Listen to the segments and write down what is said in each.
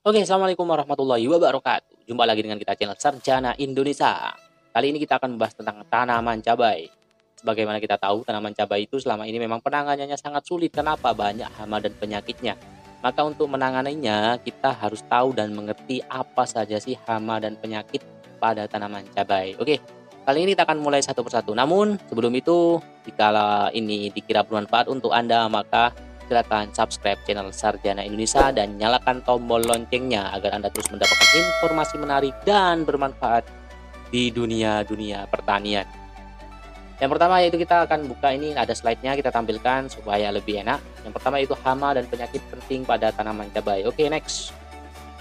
Oke, assalamualaikum warahmatullahi wabarakatuh. Jumpa lagi dengan kita channel Sarjana Indonesia. Kali ini kita akan membahas tentang tanaman cabai. Sebagaimana kita tahu, tanaman cabai itu selama ini memang penanganannya sangat sulit. Kenapa? Banyak hama dan penyakitnya. Maka untuk menanganinya, kita harus tahu dan mengerti apa saja sih hama dan penyakit pada tanaman cabai. Oke, kali ini kita akan mulai satu persatu. Namun, sebelum itu, jika ini dikira bermanfaat untuk Anda, maka silakan subscribe channel Sarjana Indonesia dan nyalakan tombol loncengnya agar Anda terus mendapatkan informasi menarik dan bermanfaat di dunia pertanian. Yang pertama yaitu kita akan buka ini, ada slide-nya kita tampilkan supaya lebih enak. Yang pertama yaitu hama dan penyakit penting pada tanaman cabai. Oke, next.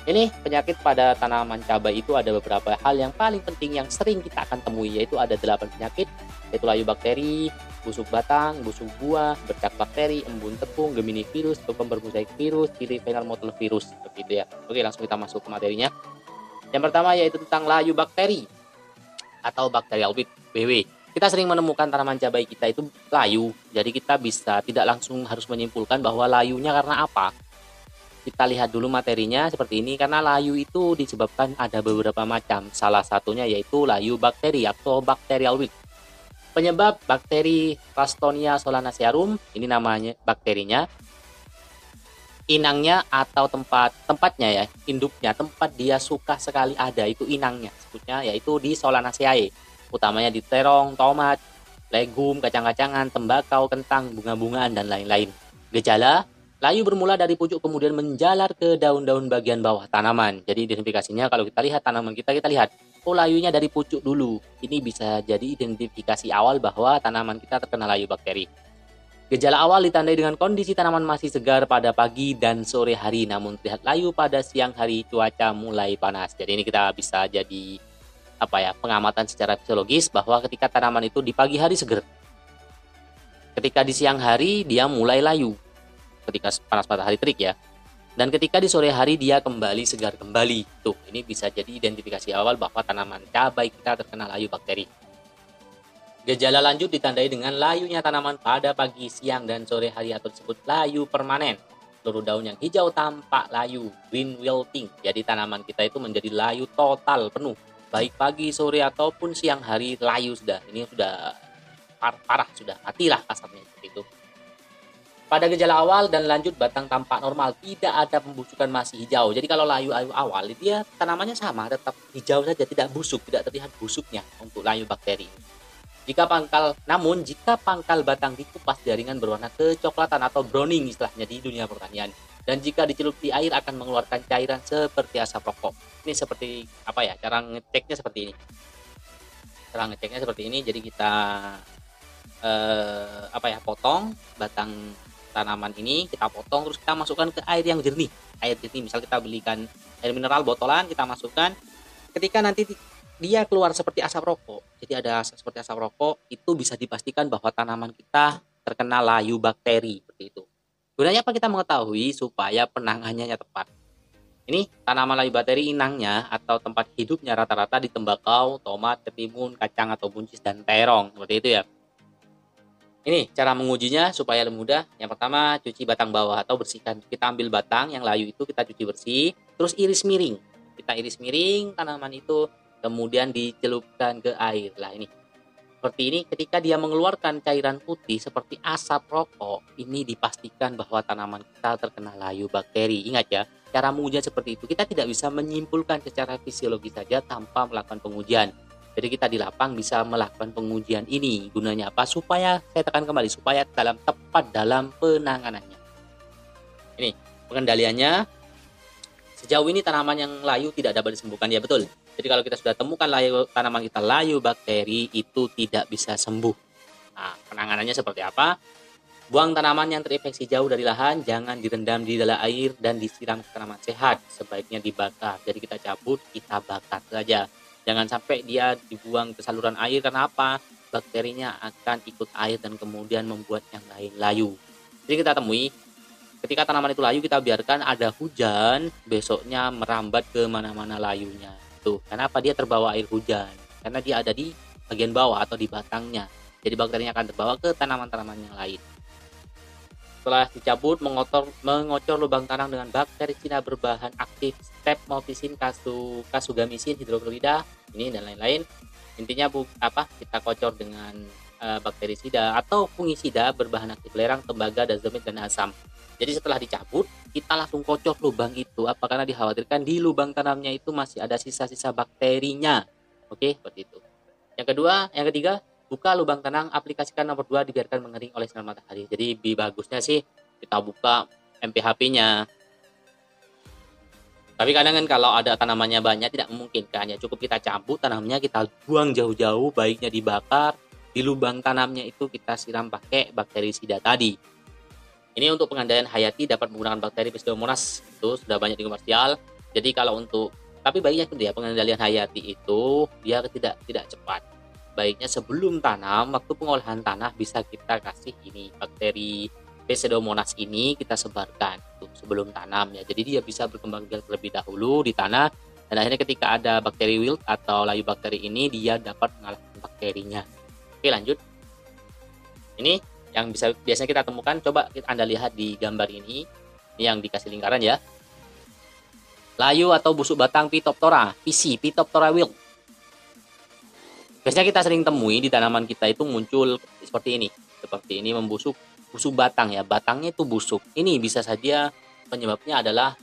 Ini penyakit pada tanaman cabai itu ada beberapa hal yang paling penting yang sering kita akan temui, yaitu ada 8 penyakit, yaitu layu bakteri, busuk batang, busuk buah, bercak bakteri, embun tepung, gemini virus, cucumber mosaic virus, ciri final mottle virus, seperti itu ya. Oke, langsung kita masuk ke materinya. Yang pertama yaitu tentang layu bakteri atau bacterial wilt (BW). Kita sering menemukan tanaman cabai kita itu layu, jadi kita bisa tidak langsung harus menyimpulkan bahwa layunya karena apa. Kita lihat dulu materinya seperti ini, karena layu itu disebabkan ada beberapa macam. Salah satunya yaitu layu bakteri atau bacterial wilt. Penyebab bakteri Clastonia solanacearum, ini namanya bakterinya. Inangnya atau tempatnya ya, induknya, tempat dia suka sekali ada itu inangnya, sebutnya yaitu di Solanaceae. Utamanya di terong, tomat, legum, kacang-kacangan, tembakau, kentang, bunga-bungaan dan lain-lain. Gejala: layu bermula dari pucuk kemudian menjalar ke daun-daun bagian bawah tanaman. Jadi identifikasinya kalau kita lihat tanaman kita lihat, oh layunya dari pucuk dulu. Ini bisa jadi identifikasi awal bahwa tanaman kita terkena layu bakteri. Gejala awal ditandai dengan kondisi tanaman masih segar pada pagi dan sore hari, namun terlihat layu pada siang hari cuaca mulai panas. Jadi ini kita bisa jadi pengamatan secara fisiologis bahwa ketika tanaman itu di pagi hari segar, ketika di siang hari dia mulai layu. Ketika panas matahari terik ya, dan ketika di sore hari dia kembali segar kembali. Tuh, ini bisa jadi identifikasi awal bahwa tanaman cabai kita terkena layu bakteri. Gejala lanjut ditandai dengan layunya tanaman pada pagi, siang, dan sore hari atau disebut layu permanen. Seluruh daun yang hijau tampak layu, green wilting. Jadi tanaman kita itu menjadi layu total penuh, baik pagi, sore ataupun siang hari layu sudah. Ini sudah parah, sudah matilah kasarnya seperti itu. Pada gejala awal dan lanjut batang tampak normal, tidak ada pembusukan, masih hijau. Jadi kalau layu awal dia tanamannya sama, tetap hijau saja, tidak busuk, tidak terlihat busuknya untuk layu bakteri. Jika pangkal batang dikupas, jaringan berwarna kecoklatan atau browning istilahnya di dunia pertanian. Dan jika dicelup di air akan mengeluarkan cairan seperti asap rokok. Ini seperti cara ngeceknya seperti ini. Jadi kita potong batang tanaman ini, kita potong terus kita masukkan ke air yang jernih. Air jernih, misal kita belikan air mineral botolan, kita masukkan. Ketika nanti dia keluar seperti asap rokok, jadi ada seperti asap rokok, itu bisa dipastikan bahwa tanaman kita terkena layu bakteri seperti itu. Gunanya apa kita mengetahui supaya penanganannya tepat. Ini tanaman layu bakteri inangnya atau tempat hidupnya rata-rata di tembakau, tomat, ketimun, kacang atau buncis dan terong, seperti itu ya. Ini cara mengujinya supaya lebih mudah. Yang pertama, cuci batang bawah atau bersihkan. Kita ambil batang yang layu itu, kita cuci bersih, terus iris miring. Kita iris miring tanaman itu, kemudian dicelupkan ke air. Lah ini. Seperti ini, ketika dia mengeluarkan cairan putih seperti asap rokok, ini dipastikan bahwa tanaman kita terkena layu bakteri. Ingat ya, cara mengujinya seperti itu. Kita tidak bisa menyimpulkan secara fisiologis saja tanpa melakukan pengujian. Jadi kita di lapang bisa melakukan pengujian ini. Gunanya apa? Supaya, saya tekan kembali, supaya tepat dalam penanganannya. Ini pengendaliannya. Sejauh ini tanaman yang layu tidak dapat disembuhkan, ya betul. Jadi kalau kita sudah temukan tanaman kita layu bakteri, itu tidak bisa sembuh. Nah, penanganannya seperti apa? Buang tanaman yang terinfeksi jauh dari lahan, jangan direndam di dalam air dan disiram ke tanaman sehat. Sebaiknya dibakar. Jadi kita cabut, kita bakar saja. Jangan sampai dia dibuang ke saluran air, karena apa? Bakterinya akan ikut air dan kemudian membuat yang lain layu. Jadi kita temui, ketika tanaman itu layu, kita biarkan ada hujan, besoknya merambat ke mana-mana layunya. Tuh, kenapa dia terbawa air hujan? Karena dia ada di bagian bawah atau di batangnya. Jadi bakterinya akan terbawa ke tanaman-tanaman yang lain. Setelah dicabut, mengocor lubang tanam dengan bakteri Cina berbahan aktif streptomycin, kasugamisin, hidroklorida, ini dan lain-lain. Intinya kita kocor dengan bakterisida atau fungisida berbahan aktif belerang, tembaga, dazomit, dan asam. Jadi setelah dicabut, kita langsung kocor lubang itu. Karena dikhawatirkan di lubang tanamnya itu masih ada sisa-sisa bakterinya. Oke, seperti itu. Yang ketiga, buka lubang tanam, aplikasikan nomor 2, dibiarkan mengering oleh sinar matahari. Jadi lebih bagusnya sih kita buka MPHP-nya. Tapi kadang kan kalau ada tanamannya banyak tidak memungkinkan, ya cukup kita cabut tanamnya, kita buang jauh-jauh, baiknya dibakar. Di lubang tanamnya itu kita siram pakai bakterisida tadi. Ini untuk pengandaian hayati dapat menggunakan bakteri Pseudomonas, itu sudah banyak di komersial. Jadi kalau tapi baiknya itu ya, pengendalian hayati itu dia tidak cepat. Baiknya sebelum tanam, waktu pengolahan tanah bisa kita kasih ini bakteri Pseudomonas ini kita sebarkan sebelum tanam ya. Jadi dia bisa berkembang biak terlebih dahulu di tanah, dan akhirnya ketika ada bakteri wilt atau layu bakteri ini, dia dapat mengalahkan bakterinya. Oke, lanjut. Ini yang biasanya kita temukan, coba Anda lihat di gambar ini yang dikasih lingkaran ya. Layu atau busuk batang Phytophthora, Phytophthora wilt. Biasanya kita sering temui di tanaman kita itu muncul seperti ini membusuk, busuk batang ya, batangnya itu busuk. Ini bisa saja penyebabnya adalah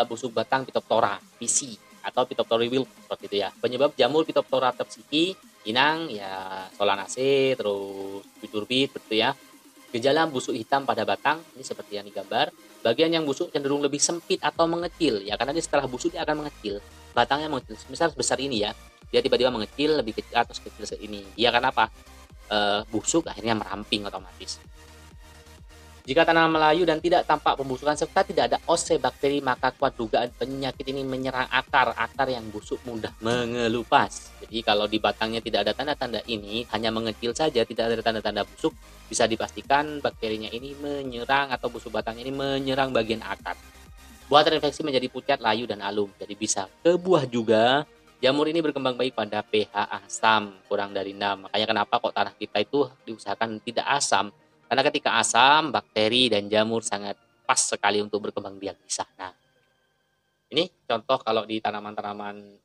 busuk batang Phytophthora, PC atau Phytophthora wilt seperti itu ya. Penyebab jamur Phytophthora terpsiki, inang ya, solanacea, terus cucurbit begitu ya. Gejala busuk hitam pada batang, ini seperti yang digambar. Bagian yang busuk cenderung lebih sempit atau mengecil ya, karena dia setelah busuk dia akan mengecil. Batangnya mengecil, misal sebesar ini ya. Dia tiba-tiba mengecil, lebih kecil atau kecil ini. Dia kan busuk, akhirnya meramping otomatis. Jika tanaman melayu dan tidak tampak pembusukan serta tidak ada ose bakteri, maka kuat dugaan penyakit ini menyerang akar yang busuk mudah mengelupas. Jadi kalau di batangnya tidak ada tanda-tanda ini, hanya mengecil saja, tidak ada tanda-tanda busuk, bisa dipastikan bakterinya ini menyerang atau busuk batangnya ini menyerang bagian akar. Buah terinfeksi menjadi pucat, layu, dan alum. Jadi bisa ke buah juga. Jamur ini berkembang baik pada pH asam kurang dari 6. Makanya kenapa kok tanah kita itu diusahakan tidak asam. Karena ketika asam, bakteri dan jamur sangat pas sekali untuk berkembang biak di sana. Ini contoh kalau di tanaman-tanaman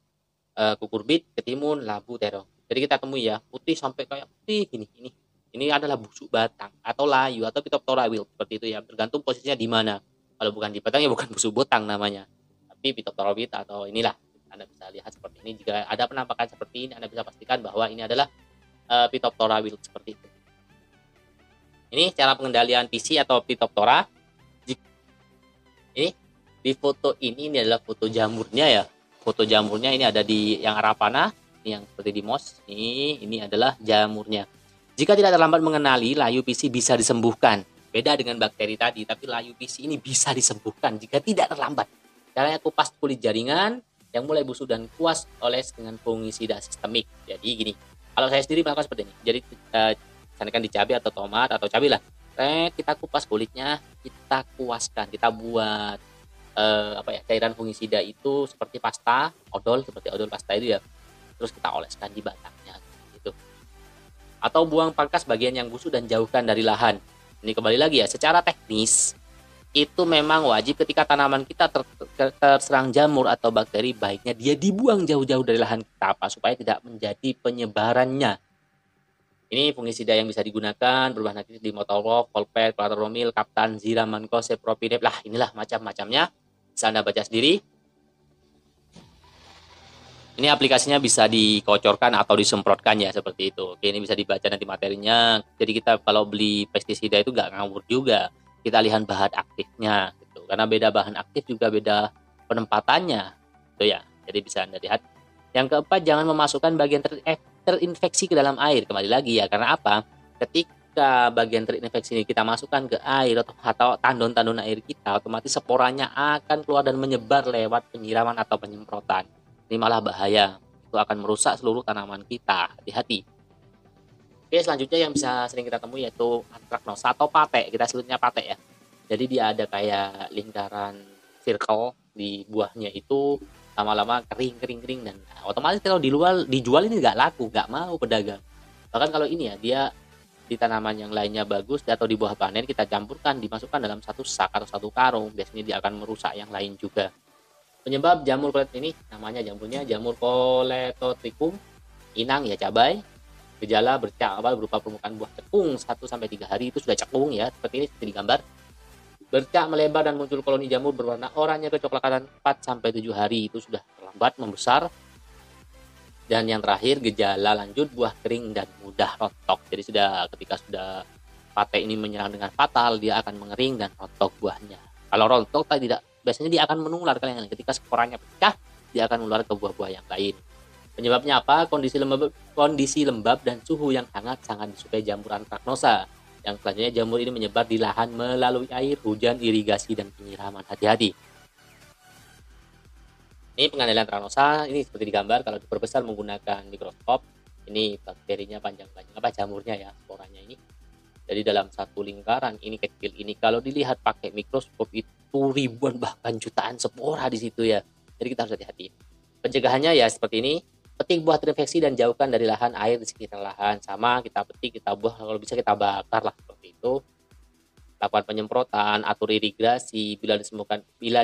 kukurbit, ketimun, labu, terong. Jadi kita temui ya, putih sampai kayak putih gini. Ini adalah busuk batang atau layu atau Phytophthora wilt seperti itu ya. Tergantung posisinya di mana. Kalau bukan di batang ya bukan busuk batang namanya. Tapi Phytophthora wilt atau inilah. Anda bisa lihat seperti ini. Jika ada penampakan seperti ini, Anda bisa pastikan bahwa ini adalah Phytophthora wilt seperti itu. Ini cara pengendalian PC atau Phytophthora. Ini di foto ini adalah foto jamurnya ya. Foto jamurnya ini ada di yang Arapana, ini yang seperti di MOS. Ini adalah jamurnya. Jika tidak terlambat mengenali, layu PC bisa disembuhkan. Beda dengan bakteri tadi, tapi layu PC ini bisa disembuhkan jika tidak terlambat. Caranya kupas kulit jaringan yang mulai busuk dan kuas oles dengan fungisida sistemik. Jadi gini, kalau saya sendiri melakukan seperti ini. Jadi misalkan di cabai atau tomat atau cabai lah, kita kupas kulitnya, kita kuaskan, kita buat cairan fungisida itu seperti pasta, seperti odol pasta itu ya, terus kita oleskan di batangnya gitu. Atau buang pangkas bagian yang busuk dan jauhkan dari lahan. Ini kembali lagi ya, secara teknis itu memang wajib ketika tanaman kita terserang jamur atau bakteri, baiknya dia dibuang jauh-jauh dari lahan kita supaya tidak menjadi penyebarannya. Ini fungisida yang bisa digunakan berbahan aktif di Motolov, Volpet, Platoromil, Kaptan, Zira, Mancose, Propidep. Lah inilah macam-macamnya. Bisa Anda baca sendiri. Ini aplikasinya bisa dikocorkan atau disemprotkan ya seperti itu. Oke, ini bisa dibaca nanti materinya. Jadi kita kalau beli pestisida itu nggak ngawur juga. Kita lihat bahan aktifnya gitu. Karena beda bahan aktif juga beda penempatannya. Itu ya. Jadi bisa Anda lihat. Yang keempat, jangan memasukkan bagian terinfeksi ke dalam air. Kembali lagi ya, karena apa? Ketika bagian terinfeksi ini kita masukkan ke air atau tandon-tandon air kita, otomatis sporanya akan keluar dan menyebar lewat penyiraman atau penyemprotan. Ini malah bahaya. Itu akan merusak seluruh tanaman kita. Hati-hati. Oke, selanjutnya yang bisa sering kita temui yaitu antraknosa atau pate. Kita sebutnya pate ya. Jadi dia ada kayak lingkaran circle di buahnya itu, lama-lama kering dan otomatis kalau dijual ini nggak laku, nggak mau pedagang. Bahkan kalau ini ya, dia di tanaman yang lainnya bagus atau di buah panen kita campurkan, dimasukkan dalam satu sak atau satu karung, biasanya dia akan merusak yang lain juga. Penyebab jamur kolet ini namanya jamurnya jamur Coletotrichum inang ya, cabai. Gejala bercak awal berupa permukaan buah cekung 1-3 hari, itu sudah cekung ya, seperti ini seperti di gambar. Bercak melebar dan muncul koloni jamur berwarna oranye kecoklatan 4-7 hari, itu sudah terlambat membesar. Dan yang terakhir gejala lanjut buah kering dan mudah rontok. Jadi ketika sudah pate ini menyerang dengan fatal, dia akan mengering dan rontok buahnya. Kalau rontok tidak, biasanya dia akan menular kalian. Ketika sporanya pecah, dia akan menular ke buah-buah yang lain. Penyebabnya apa? Kondisi lembab dan suhu yang hangat sangat disukai jamur Anthracnosa. Yang selanjutnya jamur ini menyebar di lahan melalui air, hujan, irigasi, dan penyiraman. Hati-hati. Ini pengendalian Anthracnosa, ini seperti digambar kalau diperbesar menggunakan mikroskop. Ini bakterinya panjang-panjang, jamurnya ya, sporanya ini. Jadi dalam satu lingkaran ini kecil ini, kalau dilihat pakai mikroskop itu ribuan bahkan jutaan spora di situ ya. Jadi kita harus hati-hati. Pencegahannya ya seperti ini. Petik buah terinfeksi dan jauhkan dari lahan, air di sekitar lahan. Sama kita petik, kita buah, kalau bisa kita bakar lah seperti itu. Lakukan penyemprotan, atur irigasi. Bila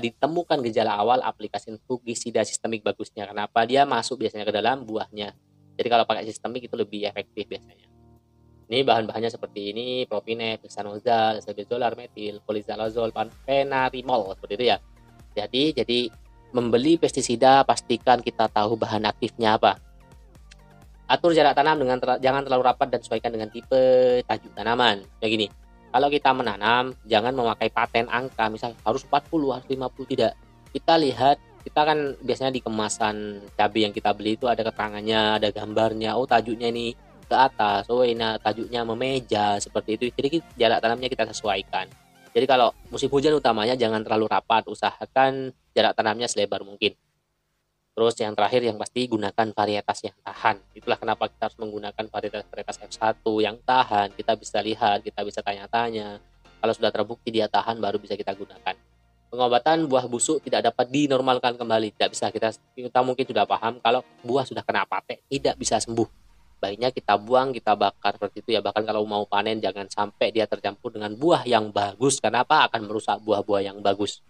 ditemukan gejala awal, aplikasi fungisida sistemik bagusnya. Kenapa? Dia masuk biasanya ke dalam buahnya. Jadi kalau pakai sistemik itu lebih efektif biasanya. Ini bahan-bahannya seperti ini: propinef, hexanoxal, salbutamol, metil, polizalazol, pennarimol, seperti itu ya. Jadi membeli pestisida pastikan kita tahu bahan aktifnya apa. Atur jarak tanam jangan terlalu rapat dan sesuaikan dengan tipe tajuk tanaman. Kayak gini. Kalau kita menanam, jangan memakai paten angka, misal harus 40, harus 50, tidak. Kita lihat, kita kan biasanya di kemasan cabai yang kita beli itu ada keterangannya, ada gambarnya, oh tajuknya ini ke atas, oh ini tajuknya memeja, seperti itu. Jadi jarak tanamnya kita sesuaikan. Jadi kalau musim hujan utamanya jangan terlalu rapat, usahakan jarak tanamnya selebar mungkin. Terus yang terakhir yang pasti gunakan varietas yang tahan. Itulah kenapa kita harus menggunakan varietas F1 yang tahan. Kita bisa lihat, kita bisa tanya-tanya. Kalau sudah terbukti dia tahan, baru bisa kita gunakan. Pengobatan buah busuk tidak dapat dinormalkan kembali. Tidak bisa, kita mungkin sudah paham kalau buah sudah kena pate, tidak bisa sembuh. Baiknya kita buang, kita bakar seperti itu ya. Bahkan kalau mau panen jangan sampai dia tercampur dengan buah yang bagus. Kenapa? Akan merusak buah-buah yang bagus.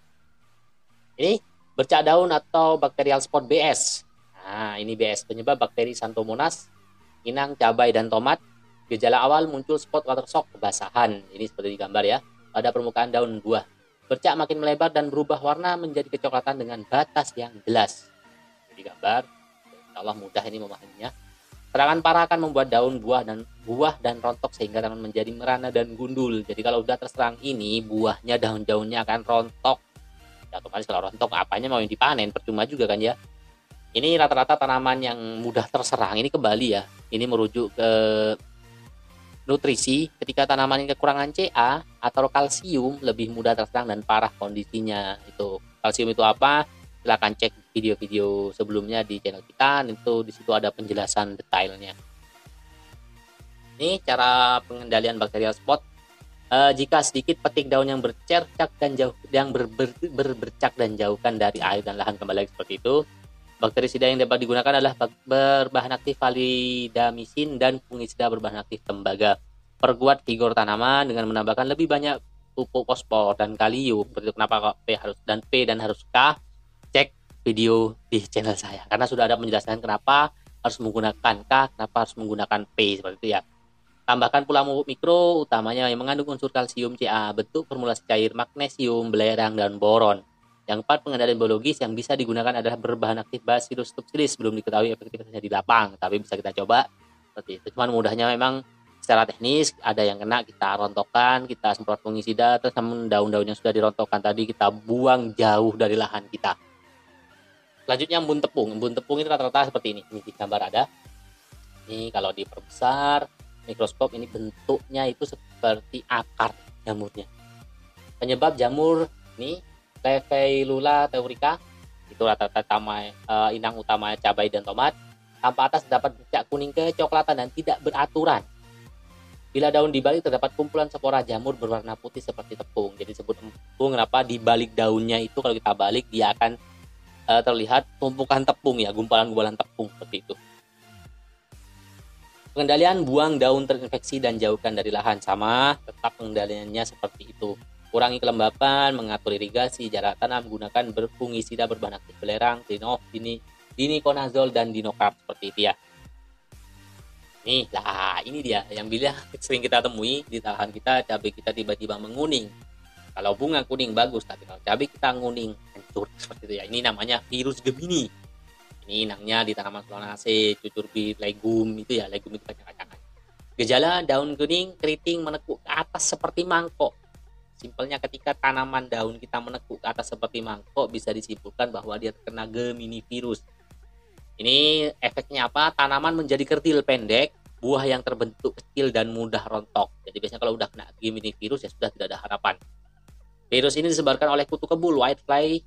Ini bercak daun atau bacterial spot BS. Nah, ini BS penyebab bakteri Xanthomonas, inang, cabai, dan tomat. Gejala awal muncul spot watershock, kebasahan. Ini seperti digambar ya, pada permukaan daun buah. Bercak makin melebar dan berubah warna menjadi kecoklatan dengan batas yang jelas. Ini digambar. Insya Allah mudah ini memahaminya. Serangan parah akan membuat daun buah dan rontok sehingga tanaman menjadi merana dan gundul. Jadi kalau udah terserang ini, buahnya, daun-daunnya akan rontok. Ya, otomatis kalau rontok apanya mau yang dipanen, percuma juga kan ya. Ini rata-rata tanaman yang mudah terserang ini kembali ya. Ini merujuk ke nutrisi. Ketika tanaman ini kekurangan Ca atau kalsium, lebih mudah terserang dan parah kondisinya. Itu kalsium itu apa? Silakan cek video-video sebelumnya di channel kita. Itu di situ ada penjelasan detailnya. Ini cara pengendalian bacterial spot. Jika sedikit, petik daun yang bercercak dan berbercak dan jauhkan dari air dan lahan, kembali seperti itu. Bakterisida yang dapat digunakan adalah berbahan aktif validamisin dan fungisida berbahan aktif tembaga. Perkuat vigor tanaman dengan menambahkan lebih banyak pupuk fosfor dan kalium. Seperti itu. Kenapa kok P dan harus K? Cek video di channel saya karena sudah ada penjelasan kenapa harus menggunakan K, kenapa harus menggunakan P, seperti itu ya. Tambahkan pula pupuk mikro, utamanya yang mengandung unsur kalsium Ca, bentuk formulasi cair, magnesium, belerang, dan boron. Yang 4, pengendalian biologis yang bisa digunakan adalah berbahan aktif Bacillus subtilis. Belum diketahui efektivitasnya di lapang, tapi bisa kita coba. Seperti itu. Cuman mudahnya memang secara teknis, ada yang kena kita rontokkan, kita semprot fungisida, terus namun daun-daun yang sudah dirontokkan tadi kita buang jauh dari lahan kita. Selanjutnya embun tepung. Embun tepung ini rata-rata seperti ini. Ini di gambar ada. Ini kalau diperbesar mikroskop, ini bentuknya itu seperti akar jamurnya. Penyebab jamur ini Leveilula theurica, itu rata-rata inang utama cabai dan tomat. Tampak atas terdapat bercak kuning kecoklatan dan tidak beraturan. Bila daun dibalik terdapat kumpulan spora jamur berwarna putih seperti tepung. Jadi disebut tepung kenapa? Di balik daunnya itu kalau kita balik dia akan terlihat tumpukan tepung ya, gumpalan-gumpalan tepung seperti itu. Pengendalian, buang daun terinfeksi dan jauhkan dari lahan. Sama, tetap pengendaliannya seperti itu. Kurangi kelembapan, mengatur irigasi, jarak tanam, gunakan fungisida berbahan aktif belerang, dinikonazol dan dinokap seperti itu ya. Ini dia yang bila sering kita temui di lahan kita, cabai kita tiba-tiba menguning. Kalau bunga kuning bagus, tapi kalau cabai kita nguning hancur seperti itu ya. Ini namanya virus Gemini. Ini inangnya di tanaman Solanaceae, cucurbit, legum itu ya, legum itu kacang-kacangan. Gejala daun kuning, keriting, menekuk ke atas seperti mangkok. Simpelnya ketika tanaman daun kita menekuk ke atas seperti mangkok, bisa disimpulkan bahwa dia terkena Gemini virus. Ini efeknya apa? Tanaman menjadi kerdil pendek, buah yang terbentuk kecil dan mudah rontok. Jadi biasanya kalau udah kena Gemini virus ya sudah tidak ada harapan. Virus ini disebarkan oleh kutu kebul, whitefly,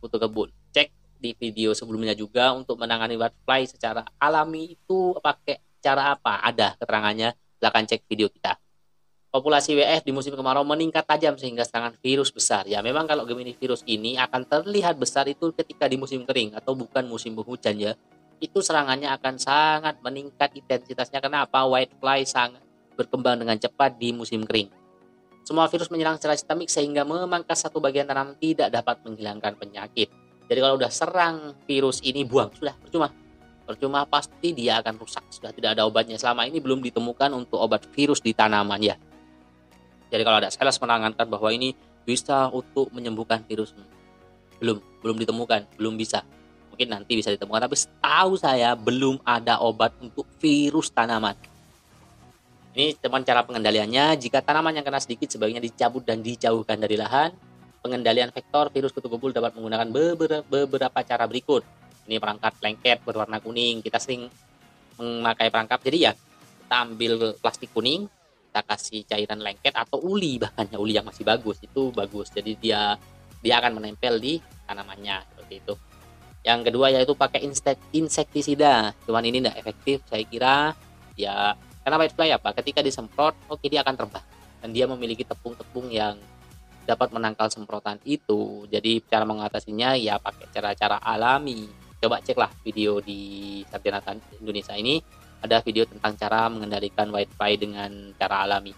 kutu kebul. Cek di video sebelumnya juga untuk menangani whitefly secara alami itu pakai cara apa? Ada keterangannya, silahkan cek video kita. Populasi WF di musim kemarau meningkat tajam sehingga serangan virus besar. Ya memang kalau Gemini virus ini akan terlihat besar itu ketika di musim kering atau bukan musim penghujan ya. Itu serangannya akan sangat meningkat intensitasnya. Kenapa? Whitefly sangat berkembang dengan cepat di musim kering. Semua virus menyerang secara sistemik sehingga memangkas satu bagian tanaman tidak dapat menghilangkan penyakit. Jadi kalau udah serang virus ini buang, sudah percuma pasti dia akan rusak, sudah tidak ada obatnya. Selama ini belum ditemukan untuk obat virus di tanaman ya. Jadi kalau ada sales menerangkan bahwa ini bisa untuk menyembuhkan virus, belum ditemukan, belum bisa. Mungkin nanti bisa ditemukan, tapi setahu saya belum ada obat untuk virus tanaman. Ini teman cara pengendaliannya. Jika tanaman yang kena sedikit sebaiknya dicabut dan dijauhkan dari lahan. Pengendalian vektor virus kutu kebul dapat menggunakan beberapa cara berikut. Ini perangkap lengket berwarna kuning. Kita sering memakai perangkap. Jadi ya kita ambil plastik kuning, kita kasih cairan lengket atau uli, bahkan ya uli yang masih bagus itu bagus. Jadi dia akan menempel di tanamannya seperti itu. Yang kedua yaitu pakai insektisida. Cuman ini tidak efektif saya kira. Ya karena whitefly apa? Ketika disemprot, dia akan terbang dan dia memiliki tepung-tepung yang dapat menangkal semprotan itu. Jadi cara mengatasinya ya pakai cara-cara alami. Coba ceklah video di Sarjana Indonesia ini, ada video tentang cara mengendalikan whitefly dengan cara alami.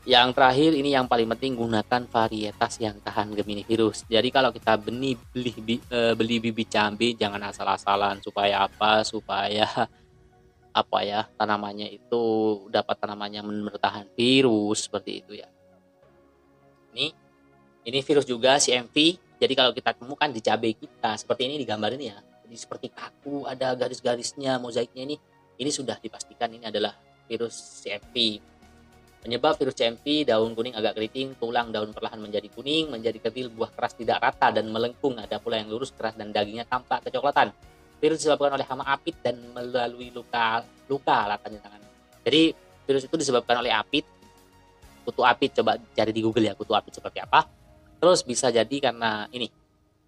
Yang terakhir ini yang paling penting, gunakan varietas yang tahan Gemini virus. Jadi kalau kita beli bibit cabai jangan asal-asalan. Supaya apa? Supaya tanamannya itu dapat tanamannya bertahan virus seperti itu ya. Ini virus juga CMV. Jadi kalau kita temukan di cabai kita seperti ini di gambar ini ya, jadi seperti kaku, ada garis-garisnya, mozaiknya ini sudah dipastikan ini adalah virus CMV. Penyebab virus CMV, daun kuning agak keriting, tulang daun perlahan menjadi kuning, menjadi kerdil, buah keras tidak rata dan melengkung, ada pula yang lurus keras dan dagingnya tampak kecoklatan. Virus disebabkan oleh hama apit dan melalui luka tanda tangan. Jadi virus itu disebabkan oleh apit, kutu apit. Coba cari di Google ya kutu apit seperti apa. Terus bisa jadi karena ini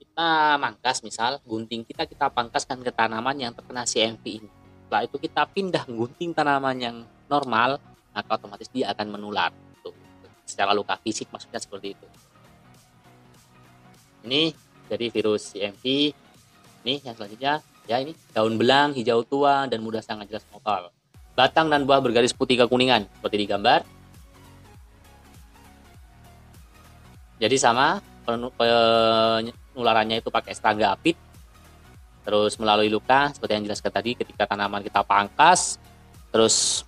kita mangkas, misal gunting kita pangkaskan ke tanaman yang terkena CMV ini. Setelah itu kita pindah gunting tanaman yang normal, maka otomatis dia akan menular. Tuh, secara luka fisik maksudnya seperti itu. Ini jadi virus CMV. Ini yang selanjutnya ya, ini daun belang, hijau tua dan mudah sangat jelas motol. Batang dan buah bergaris putih kekuningan seperti di gambar. Jadi sama penularannya itu pakai serangga apit, terus melalui luka seperti yang jelaskan tadi. Ketika tanaman kita pangkas, terus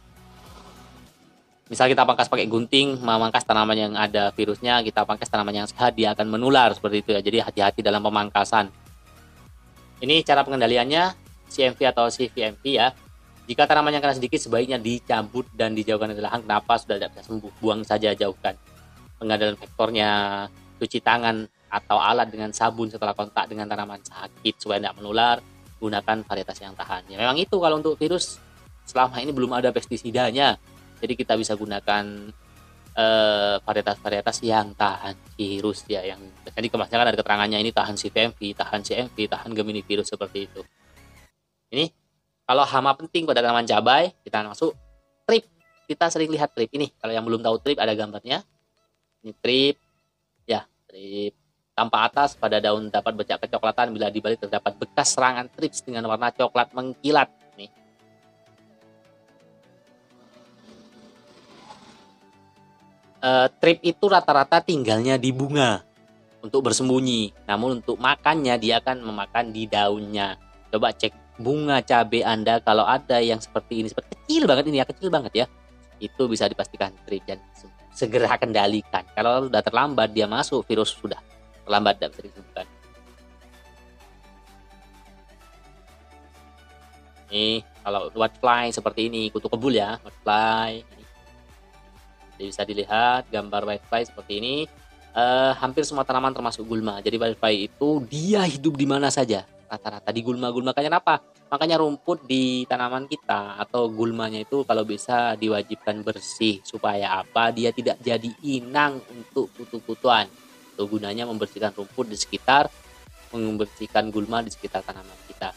misal kita pangkas pakai gunting, memangkas tanaman yang ada virusnya, kita pangkas tanaman yang sehat, dia akan menular seperti itu ya. Jadi hati-hati dalam pemangkasan. Ini cara pengendaliannya CMV atau CVMV ya. Jika tanaman yang kena sedikit sebaiknya dicabut dan dijauhkan dari lahan. Kenapa? Sudah tidak bisa sembuh, buang saja, jauhkan. Pengendalian vektornya, cuci tangan atau alat dengan sabun setelah kontak dengan tanaman sakit supaya tidak menular. Gunakan varietas yang tahan. Ya memang itu kalau untuk virus selama ini belum ada pestisidanya. Jadi kita bisa gunakan varietas-varietas yang tahan virus ya, yang jadi kemasnya kan ada keterangannya ini tahan CVMV, tahan CMV, tahan Gemini virus seperti itu. Ini kalau hama penting pada tanaman cabai, kita masuk trip. Kita sering lihat trip ini. Kalau yang belum tahu trip ada gambarnya. Ini trip ya, trip tampak atas pada daun dapat bercak kecoklatan bila dibalik terdapat bekas serangan trips dengan warna coklat mengkilat. Nih. Trip itu rata-rata tinggalnya di bunga untuk bersembunyi. Namun untuk makannya dia akan memakan di daunnya. Coba cek bunga cabai Anda, kalau ada yang seperti ini, seperti kecil banget ini ya, kecil banget ya. Itu bisa dipastikan trip dan segera kendalikan. Kalau sudah terlambat dia masuk, virus sudah terlambat dan bisa disembuhkan. Nih, kalau whitefly seperti ini, kutu kebul ya, whitefly. Jadi bisa dilihat gambar whitefly seperti ini. Hampir semua tanaman termasuk gulma. Jadi whitefly itu dia hidup di mana saja. Rata-rata di gulma-gulma. Kenapa? Makanya rumput di tanaman kita atau gulmanya itu kalau bisa diwajibkan bersih. Supaya apa? Dia tidak jadi inang untuk kutu-kutuan. Itu gunanya membersihkan rumput di sekitar, membersihkan gulma di sekitar tanaman kita.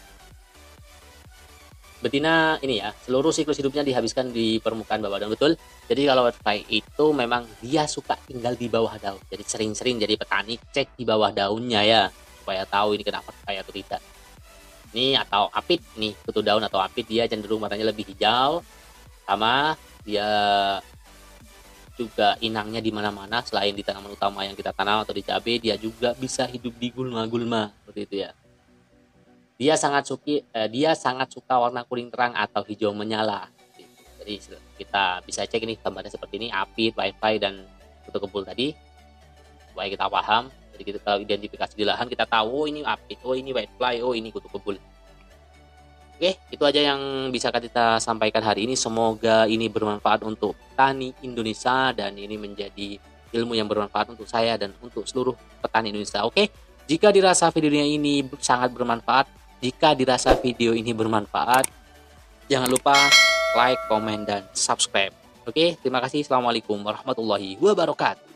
Betina ini ya, seluruh siklus hidupnya dihabiskan di permukaan bawah daun, betul. Jadi kalau whitefly itu memang dia suka tinggal di bawah daun. Jadi sering-sering jadi petani cek di bawah daunnya ya, supaya tahu ini kenapa whitefly atau tidak. Ini atau apit nih, kutu daun atau apit dia cenderung warnanya lebih hijau, sama dia juga inangnya di mana-mana selain di tanaman utama yang kita tanam atau di cabai, dia juga bisa hidup di gulma-gulma seperti itu ya. Dia sangat suka warna kuning terang atau hijau menyala. Jadi kita bisa cek ini gambarnya seperti ini, apit, whitefly dan kutu kebul tadi, supaya kita paham. Jadi kita identifikasi di lahan, kita tahu oh ini apit, oh ini whitefly, oh ini kutu kebul. Oke, itu aja yang bisa kita sampaikan hari ini. Semoga ini bermanfaat untuk petani Indonesia dan ini menjadi ilmu yang bermanfaat untuk saya dan untuk seluruh petani Indonesia. Oke, jika dirasa videonya ini sangat bermanfaat, jangan lupa like, komen, dan subscribe. Oke, terima kasih. Assalamualaikum warahmatullahi wabarakatuh.